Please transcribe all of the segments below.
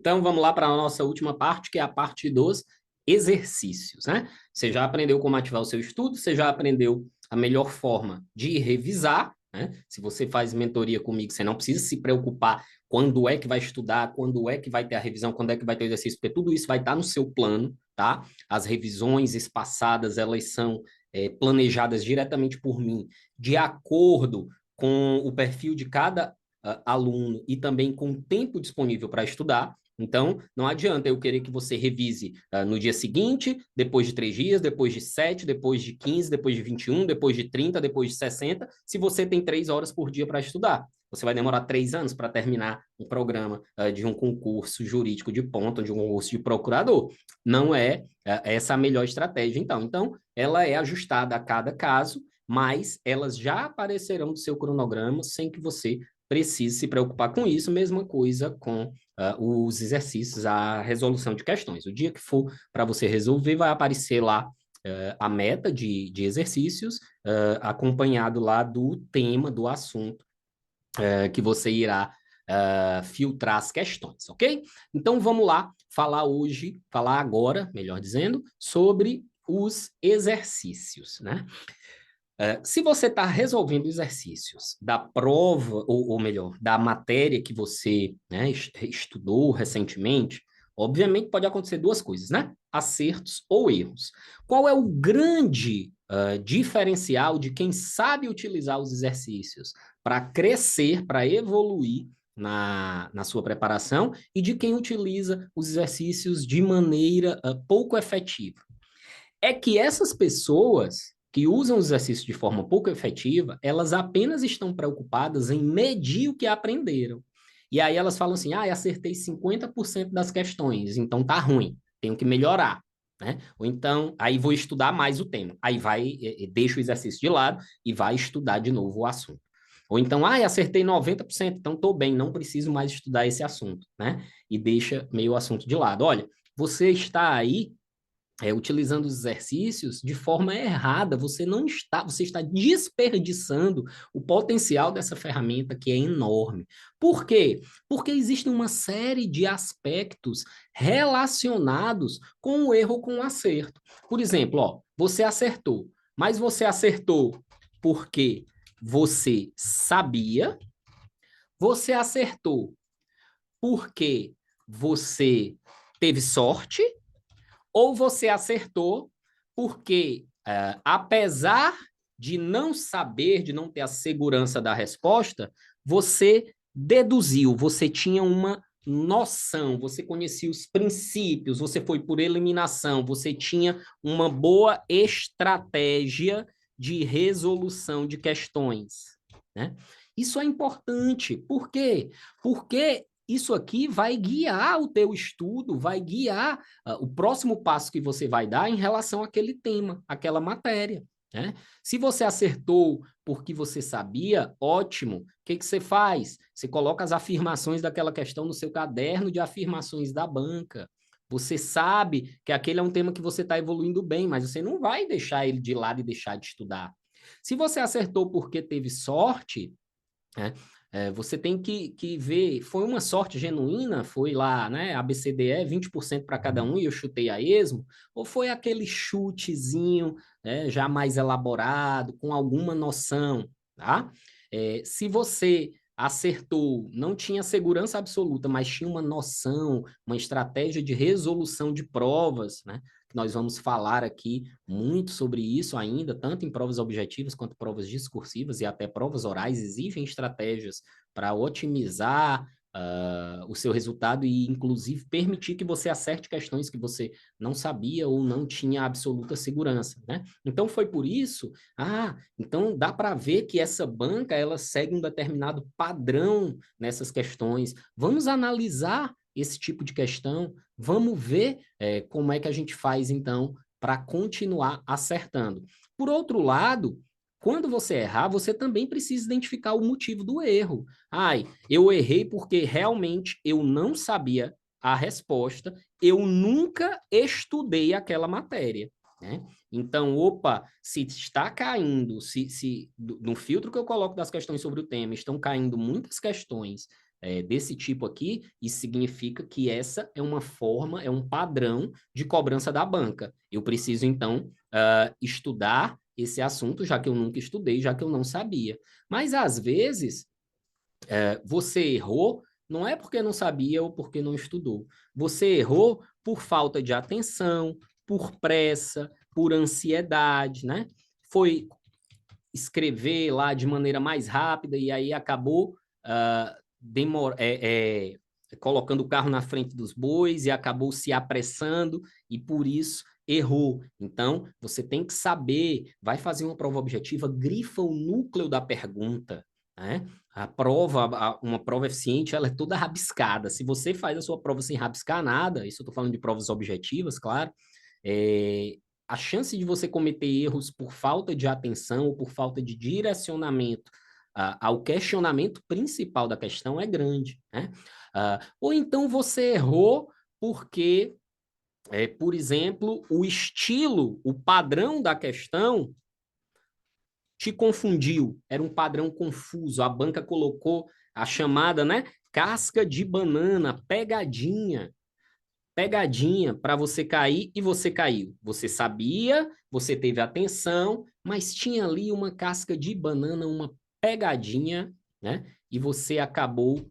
Então, vamos lá para a nossa última parte, que é a parte dos exercícios, né? Você já aprendeu como ativar o seu estudo, você já aprendeu a melhor forma de revisar, né? Se você faz mentoria comigo, você não precisa se preocupar quando é que vai estudar, quando é que vai ter a revisão, quando é que vai ter o exercício, porque tudo isso vai estar no seu plano, tá? As revisões espaçadas, elas são planejadas diretamente por mim, de acordo com o perfil de cada aluno e também com o tempo disponível para estudar. Então, não adianta eu querer que você revise no dia seguinte, depois de 3 dias, depois de 7, depois de 15, depois de 21, depois de 30, depois de 60, se você tem 3 horas por dia para estudar. Você vai demorar 3 anos para terminar um programa de um concurso jurídico de ponta, de um concurso de procurador. Não é essa a melhor estratégia, então. Então, ela é ajustada a cada caso, mas elas já aparecerão no seu cronograma sem que você precise se preocupar com isso. Mesma coisa com os exercícios, a resolução de questões. O dia que for para você resolver, vai aparecer lá a meta de exercícios, acompanhado lá do tema, do assunto que você irá filtrar as questões, ok? Então vamos lá falar agora, melhor dizendo, sobre os exercícios, né? Se você está resolvendo exercícios da prova, ou melhor, da matéria que você, né, estudou recentemente, obviamente pode acontecer duas coisas, né? Acertos ou erros. Qual é o grande diferencial de quem sabe utilizar os exercícios para crescer, para evoluir na sua preparação e de quem utiliza os exercícios de maneira pouco efetiva? É que essas pessoas que usam os exercícios de forma pouco efetiva, elas apenas estão preocupadas em medir o que aprenderam. E aí elas falam assim, acertei 50% das questões, então tá ruim, tenho que melhorar. Né? Ou então, aí vou estudar mais o tema. Aí vai, deixa o exercício de lado e vai estudar de novo o assunto. Ou então, acertei 90%, então estou bem, não preciso mais estudar esse assunto, né? E deixa meio o assunto de lado. Olha, você está aí utilizando os exercícios de forma errada, você está desperdiçando o potencial dessa ferramenta que é enorme. Por quê? Porque existe uma série de aspectos relacionados com o erro ou com o acerto. Por exemplo, você acertou, mas você acertou porque você sabia, você acertou porque você teve sorte, ou você acertou porque, apesar de não saber, de não ter a segurança da resposta, você deduziu, você tinha uma noção, você conhecia os princípios, você foi por eliminação, você tinha uma boa estratégia de resolução de questões, né? Isso é importante. Por quê? Porque isso aqui vai guiar o teu estudo, vai guiar o próximo passo que você vai dar em relação àquele tema, àquela matéria. Né? Se você acertou porque você sabia, ótimo. O que, que você faz? Você coloca as afirmações daquela questão no seu caderno de afirmações da banca. Você sabe que aquele é um tema que você está evoluindo bem, mas você não vai deixar ele de lado e deixar de estudar. Se você acertou porque teve sorte, né? Você tem que ver, foi uma sorte genuína, foi lá, né, ABCDE, 20% para cada um e eu chutei a esmo, ou foi aquele chutezinho, né, já mais elaborado, com alguma noção, tá? Se você acertou, não tinha segurança absoluta, mas tinha uma noção, uma estratégia de resolução de provas, né? Nós vamos falar aqui muito sobre isso ainda, tanto em provas objetivas quanto provas discursivas e até provas orais. Existem estratégias para otimizar o seu resultado e, inclusive, permitir que você acerte questões que você não sabia ou não tinha absoluta segurança, né? Então, foi por isso, então dá para ver que essa banca, ela segue um determinado padrão nessas questões. Vamos analisar esse tipo de questão, vamos ver como é que a gente faz, então, para continuar acertando. Por outro lado, quando você errar, você também precisa identificar o motivo do erro. Eu errei porque realmente eu não sabia a resposta, eu nunca estudei aquela matéria. Né? Então, se está caindo, no filtro que eu coloco das questões sobre o tema, estão caindo muitas questões desse tipo aqui, isso significa que essa é uma forma, é um padrão de cobrança da banca. Eu preciso, então, estudar esse assunto, já que eu nunca estudei, já que eu não sabia. Mas, às vezes, você errou, não é porque não sabia ou porque não estudou. Você errou por falta de atenção, por pressa, por ansiedade, né? Foi escrever lá de maneira mais rápida e aí acabou colocando o carro na frente dos bois e acabou se apressando e por isso errou. Então, você tem que saber, vai fazer uma prova objetiva, grifa o núcleo da pergunta, né? A prova, uma prova eficiente, ela é toda rabiscada. Se você faz a sua prova sem rabiscar nada, isso eu estou falando de provas objetivas, claro, a chance de você cometer erros por falta de atenção ou por falta de direcionamento ao questionamento principal da questão é grande, né? Ou então você errou porque, por exemplo, o estilo, o padrão da questão te confundiu, era um padrão confuso, a banca colocou a chamada, né, casca de banana, pegadinha para você cair e você caiu. Você sabia, você teve atenção, mas tinha ali uma casca de banana, uma pegadinha, né? E você acabou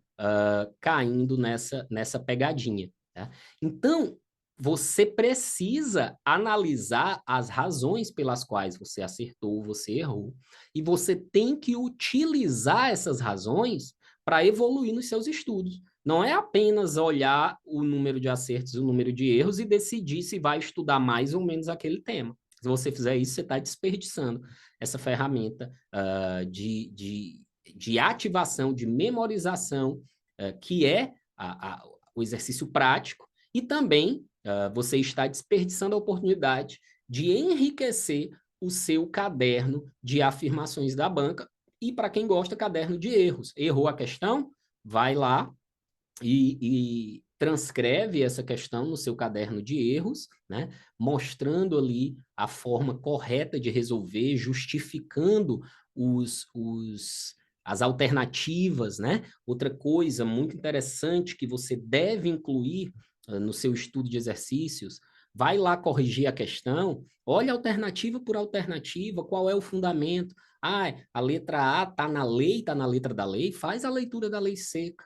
caindo nessa pegadinha. Tá? Então, você precisa analisar as razões pelas quais você acertou, você errou, e você tem que utilizar essas razões para evoluir nos seus estudos. Não é apenas olhar o número de acertos e o número de erros e decidir se vai estudar mais ou menos aquele tema. Se você fizer isso, você está desperdiçando essa ferramenta de ativação, de memorização, que é o exercício prático, e também você está desperdiçando a oportunidade de enriquecer o seu caderno de afirmações da banca, e para quem gosta, caderno de erros. Errou a questão? Vai lá e transcreve essa questão no seu caderno de erros, né? Mostrando ali a forma correta de resolver, justificando as alternativas, né? Outra coisa muito interessante que você deve incluir no seu estudo de exercícios, vai lá corrigir a questão, olha alternativa por alternativa, qual é o fundamento. A letra A está na lei, está na letra da lei, faz a leitura da lei seca.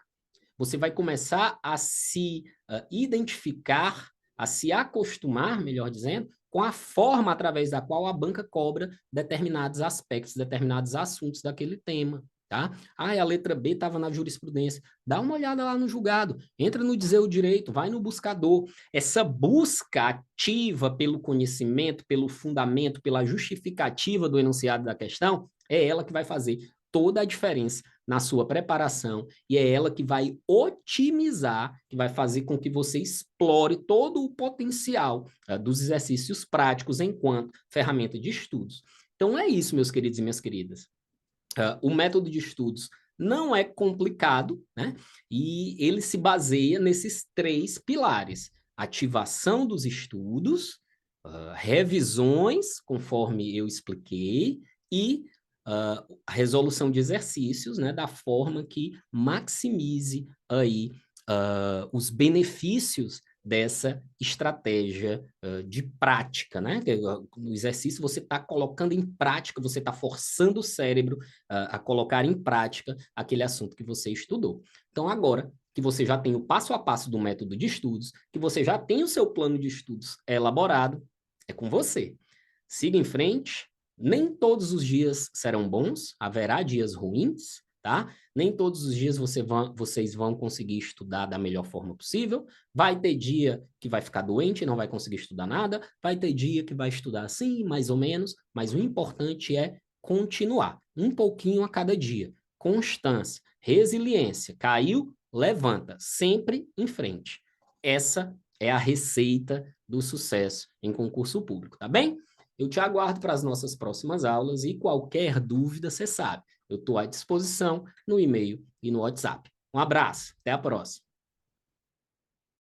Você vai começar a se identificar, a se acostumar, melhor dizendo, com a forma através da qual a banca cobra determinados aspectos, determinados assuntos daquele tema. Tá? A letra B estava na jurisprudência. Dá uma olhada lá no julgado, entra no dizer o direito, vai no buscador. Essa busca ativa pelo conhecimento, pelo fundamento, pela justificativa do enunciado da questão, é ela que vai fazer toda a diferença na sua preparação e é ela que vai otimizar, que vai fazer com que você explore todo o potencial dos exercícios práticos enquanto ferramenta de estudos. Então é isso, meus queridos e minhas queridas. O método de estudos não é complicado, né? E ele se baseia nesses 3 pilares: ativação dos estudos, revisões, conforme eu expliquei, e a resolução de exercícios, né, da forma que maximize aí os benefícios dessa estratégia de prática, né? No exercício você está colocando em prática, você está forçando o cérebro a colocar em prática aquele assunto que você estudou. Então, agora que você já tem o passo a passo do método de estudos, que você já tem o seu plano de estudos elaborado, é com você. Siga em frente. Nem todos os dias serão bons, haverá dias ruins, tá? Nem todos os dias vocês vão conseguir estudar da melhor forma possível. Vai ter dia que vai ficar doente e não vai conseguir estudar nada. Vai ter dia que vai estudar assim, mais ou menos. Mas o importante é continuar, um pouquinho a cada dia. Constância, resiliência. Caiu, levanta, sempre em frente. Essa é a receita do sucesso em concurso público, tá bem? Eu te aguardo para as nossas próximas aulas e qualquer dúvida, você sabe, eu estou à disposição no e-mail e no WhatsApp. Um abraço, até a próxima.